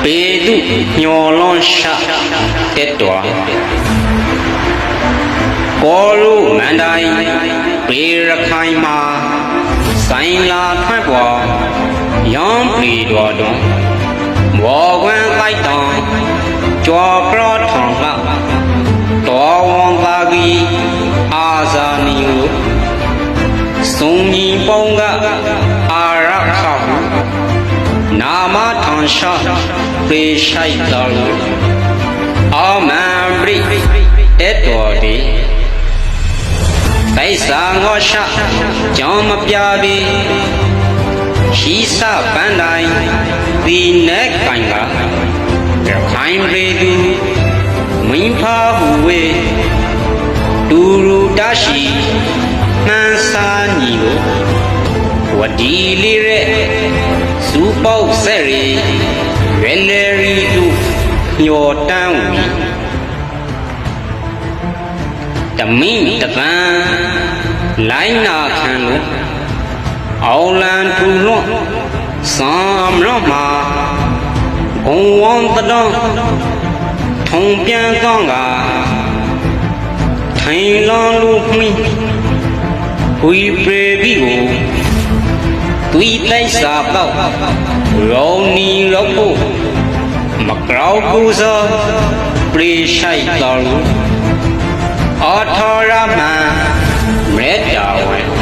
ပေတုညော်လွန်ရှာတက်တော်ကောရုမန္တိုင်ပေရခိုင်မှာဆိုင်လာထွက်ပေါ်ရောင်းပလီတော်တွင်မောကွန်းတိုက်တော်ကြော်ကရောထောင်ကတော်ဝန်ပါကီအာဇာနီကိုစုံညီပုံကအာရခဟုနာမထံရှာပေရှိုက်တော်အာမန်ပရိတက်တော်ဒီတိုက်စာငေါရှာကြောင်းမပြပြီရှိစပန်းတိုင်းဒီနဲ့ကိုင်ကရခိုင်ရေသူမင်းဖာဟုဝေတူရူတရှိမှန်စာညီကိုဝဒီလေးရဲ့စူပေါက်ဆက်ရီရွယ်လေရီသူညော်တန်းဝီတမိတပန်းလိုင်းနာခံလို့အောင်လန်ထူလွန်စံလွန်မှာဘုံဝံတတော်ထုံပြန်ကောင်းကထိုင်လွန်လူမိဝီပြေပြီးကိုသွီတိုက်စာပေါက်ရောနီရောဖို့မကောက်ကူစောပြေရှိုက်တော်အထာရမန်မေတ္တာဝေ